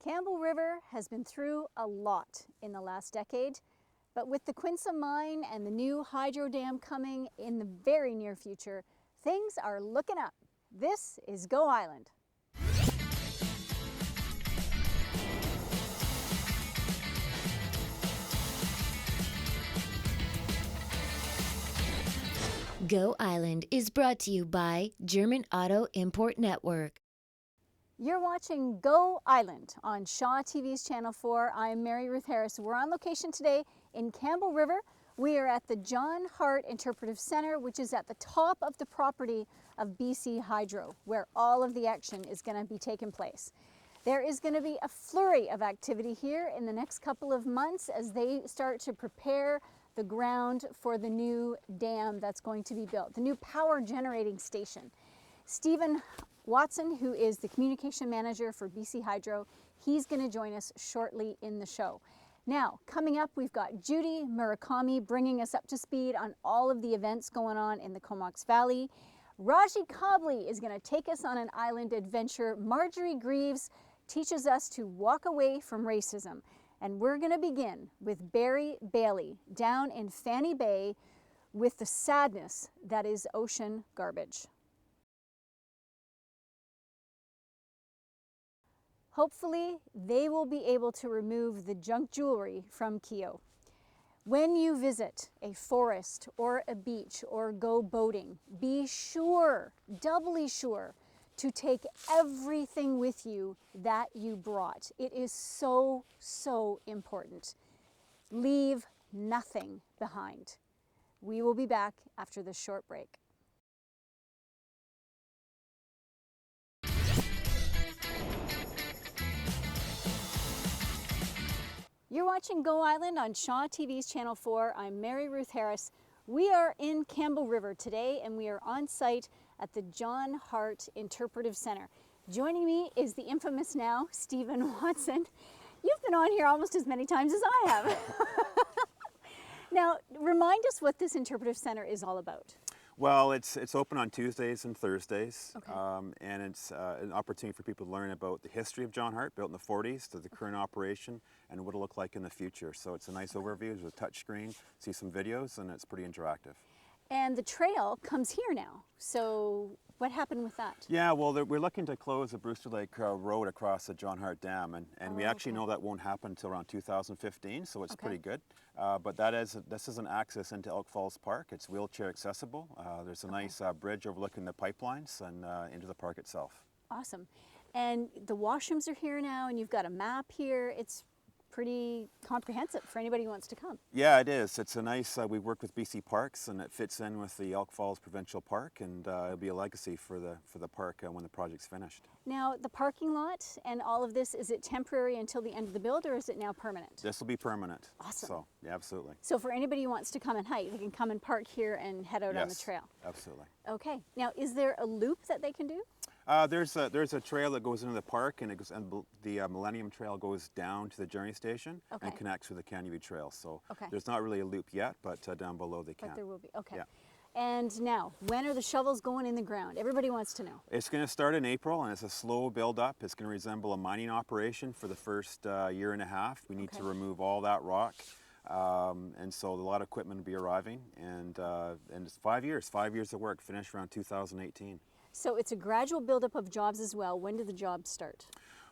Campbell River has been through a lot in the last decade, but with the Quinsa mine and the new hydro dam coming in the very near future, things are looking up. This is Go Island. Go Island is brought to you by German Auto Import Network. You're watching Go Island on Shaw TV's Channel 4. I'm Mary Ruth Harris. We're on location today in Campbell River. We are at the John Hart Interpretive Center, which is at the top of the property of BC Hydro, where all of the action is going to be taking place. There is going to be a flurry of activity here in the next couple of months as they start to prepare the ground for the new dam that's going to be built, the new power generating station. Stephen Watson, who is the communication manager for BC Hydro, he's going to join us shortly in the show. Now, coming up, we've got Judy Murakami bringing us up to speed on all of the events going on in the Comox Valley. Raji Cobley is going to take us on an island adventure. Marjorie Greaves teaches us to walk away from racism. And we're going to begin with Barry Bailey down in Fanny Bay with the sadness that is ocean garbage. Hopefully, they will be able to remove the junk jewelry from Keo. When you visit a forest or a beach or go boating, be sure, doubly sure, to take everything with you that you brought. It is so, so important. Leave nothing behind. We will be back after this short break. You're watching Go Island on Shaw TV's Channel 4. I'm Mary Ruth Harris. We are in Campbell River today and we are on site at the John Hart Interpretive Center. Joining me is the infamous now Stephen Watson. You've been on here almost as many times as I have. Now, remind us what this Interpretive Center is all about. Well, it's open on Tuesdays and Thursdays, Okay. and it's an opportunity for people to learn about the history of John Hart, built in the 40s, to the current operation, and what it'll look like in the future. So it's a nice overview. There's a touch screen, see some videos, and it's pretty interactive. And the trail comes here now. So what happened with that? Yeah, well, we're looking to close the Brewster Lake Road across the John Hart Dam, and we actually know that won't happen until around 2015, so it's pretty good. But this is an access into Elk Falls Park. It's wheelchair accessible. There's a nice bridge overlooking the pipelines and into the park itself. Awesome. And the washrooms are here now, and you've got a map here. It's pretty comprehensive for anybody who wants to come. Yeah, it is. It's a nice, we work with BC Parks, and it fits in with the Elk Falls Provincial Park, and it'll be a legacy for the park when the project's finished. Now, the parking lot and all of this, is it temporary until the end of the build, or is it now permanent? This will be permanent. Awesome. So, yeah, absolutely. So for anybody who wants to come and hike, they can come and park here and head out on the trail. Absolutely. Okay. Now, is there a loop that they can do? There's a trail that goes into the park, and the Millennium Trail goes down to the Journey Station and connects with the Canyon View Trail. So there's not really a loop yet, but down below they can. But there will be. Okay. Yeah. And now, when are the shovels going in the ground? Everybody wants to know. It's going to start in April, and it's a slow build up. It's going to resemble a mining operation for the first year and a half. We need to remove all that rock. And so a lot of equipment will be arriving, and it's 5 years of work, finished around 2018. So it's a gradual buildup of jobs as well. When do the jobs start?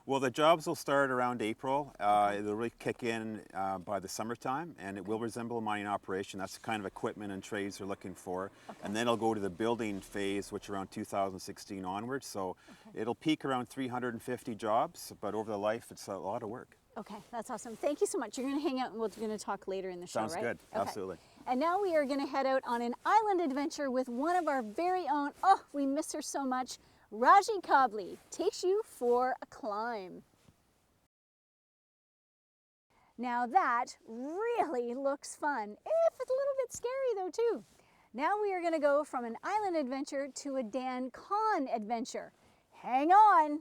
Well, the jobs will start around April. It'll really kick in by the summertime, and it will resemble a mining operation. That's the kind of equipment and trades they're looking for. And then it'll go to the building phase, which around 2016 onwards. So it'll peak around 350 jobs, but over the life, it's a lot of work. Okay, that's awesome. Thank you so much. You're going to hang out and we're going to talk later in the show, right? Sounds good. Absolutely. And now we are going to head out on an island adventure with one of our very own, oh, we miss her so much, Raji Cobley takes you for a climb. Now that really looks fun, if it's a little bit scary though too. Now we are going to go from an island adventure to a Dan Con adventure. Hang on.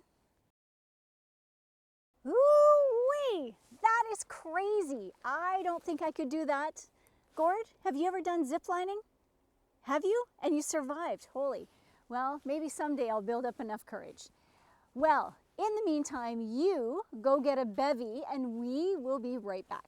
Ooh-wee, that is crazy. I don't think I could do that. Gord, have you ever done zip lining? Have you? And you survived, holy. Well, maybe someday I'll build up enough courage. Well, In the meantime, you go get a bevy and we will be right back.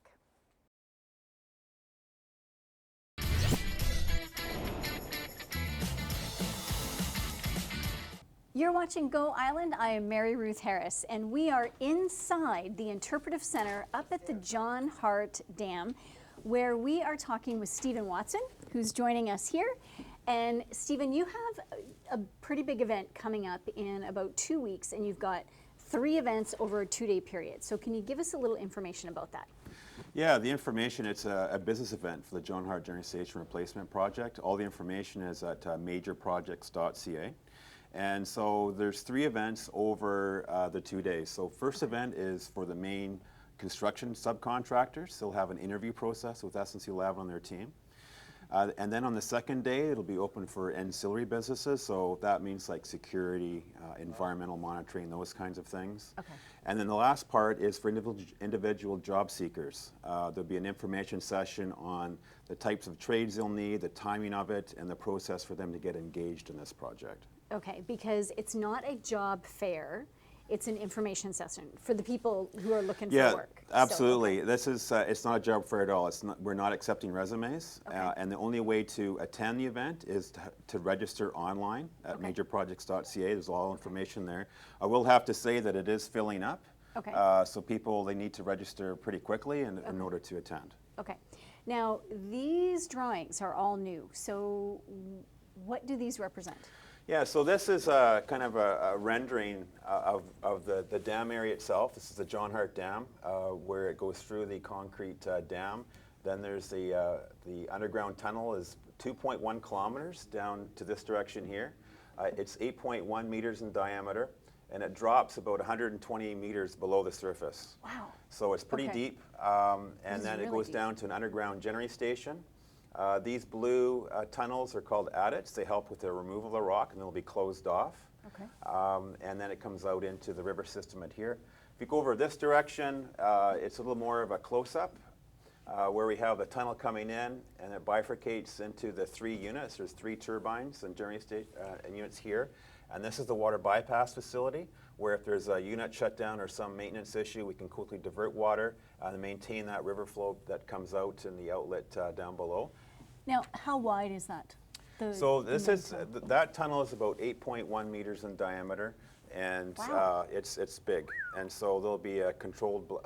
You're watching Go Island. I am Mary Ruth Harris, and we are inside the Interpretive Center up at the John Hart Dam, where we are talking with Stephen Watson, who's joining us here. And Stephen, you have a pretty big event coming up in about 2 weeks, and you've got 3 events over a 2-day period. So can you give us a little information about that? Yeah, the information, it's a business event for the John Hart Generating Station Replacement Project. All the information is at majorprojects.ca. And so there's 3 events over the 2 days. So first event is for the main construction subcontractors. They'll have an interview process with SNC-Lavalin on their team. And then on the second day, it'll be open for ancillary businesses. So that means like security, environmental monitoring, those kinds of things. Okay. And then the last part is for individual job seekers. There'll be an information session on the types of trades they'll need, the timing of it, and the process for them to get engaged in this project. Okay, because it's not a job fair, it's an information session for the people who are looking for work. Absolutely. So, okay. This is, it's not a job fair at all. We're not accepting resumes, Okay. And the only way to attend the event is to register online at majorprojects.ca. There's all information there. I will have to say that it is filling up, Okay. So people, they need to register pretty quickly in order to attend. Okay. Now, these drawings are all new, so what do these represent? Yeah, so this is kind of a rendering of the dam area itself. This is the John Hart Dam, where it goes through the concrete dam. Then there's the underground tunnel is 2.1 kilometers down to this direction here. It's 8.1 meters in diameter, and it drops about 120 meters below the surface. Wow. So it's pretty Okay. deep, and then it really goes deep. down to an underground generating station. These blue tunnels are called adits. They help with the removal of the rock, and they'll be closed off. Okay. And then it comes out into the river system at here. If you go over this direction, it's a little more of a close-up, where we have the tunnel coming in, and it bifurcates into the 3 units. There's 3 turbines and generating units here. And this is the water bypass facility, where if there's a unit shutdown or some maintenance issue, we can quickly divert water and maintain that river flow that comes out in the outlet down below. Now, how wide is that? So this is, that tunnel is about 8.1 meters in diameter, and Wow. it's big. And so there'll be a controlled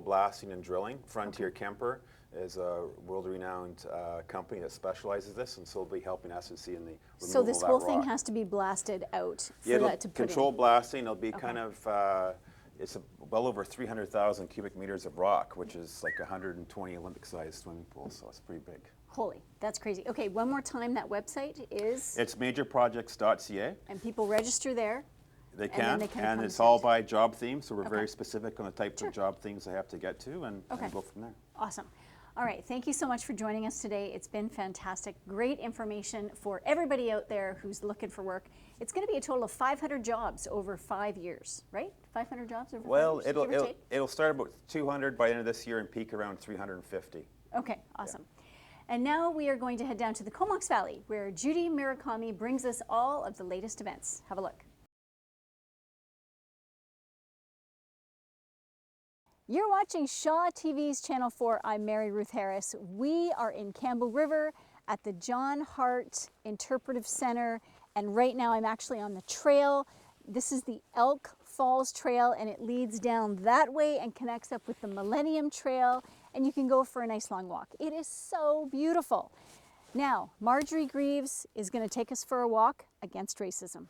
blasting and drilling. Frontier Kemper is a world-renowned company that specializes this, and so they'll be helping SNC in the removal So this of that whole thing rock. has to be blasted out for Yeah, that to put in? controlled blasting. It'll be kind of, it's well over 300,000 cubic meters of rock, which is like 120 Olympic-sized swimming pools, so it's pretty big. Holy, that's crazy. Okay, one more time, that website is? It's majorprojects.ca. And people register there? They And then can, they can and come it's all sit. by job theme, so we're Okay. very specific on the types of job themes they have to get to, and go from there. Awesome. All right, thank you so much for joining us today. It's been fantastic. Great information for everybody out there who's looking for work. It's going to be a total of 500 jobs over 5 years, right? 500 jobs over 5 Well, years, give or take? it'll start about 200 by the end of this year and peak around 350. Okay, awesome. And now we are going to head down to the Comox Valley, where Judy Murakami brings us all of the latest events. Have a look. You're watching Shaw TV's Channel 4. I'm Mary Ruth Harris. We are in Campbell River at the John Hart Interpretive Center, and right now I'm actually on the trail. This is the Elk Falls Trail, and it leads down that way and connects up with the Millennium Trail, and you can go for a nice long walk. It is so beautiful. Now, Marjorie Greaves is going to take us for a walk against racism.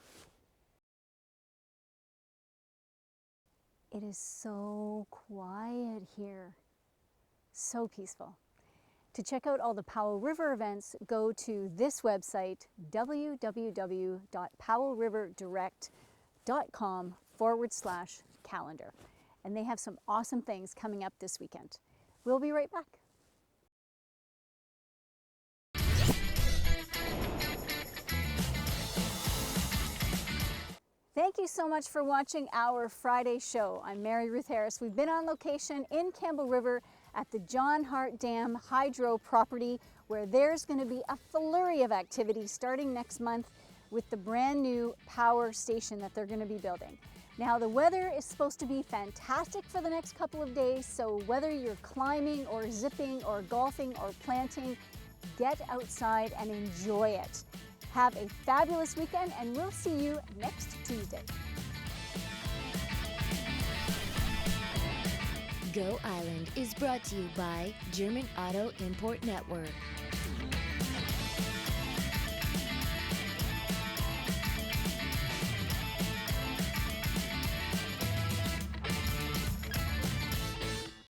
It is so quiet here, so peaceful. To check out all the Powell River events, go to this website, www.powellriverdirect.com/calendar. And they have some awesome things coming up this weekend. We'll be right back. Thank you so much for watching our Friday show. I'm Mary Ruth Harris. We've been on location in Campbell River at the John Hart Dam hydro property, where there's going to be a flurry of activity starting next month with the brand new power station that they're going to be building. Now the weather is supposed to be fantastic for the next couple of days, so whether you're climbing or zipping or golfing or planting, get outside and enjoy it. Have a fabulous weekend, and we'll see you next Tuesday. Go Island is brought to you by German Auto Import Network.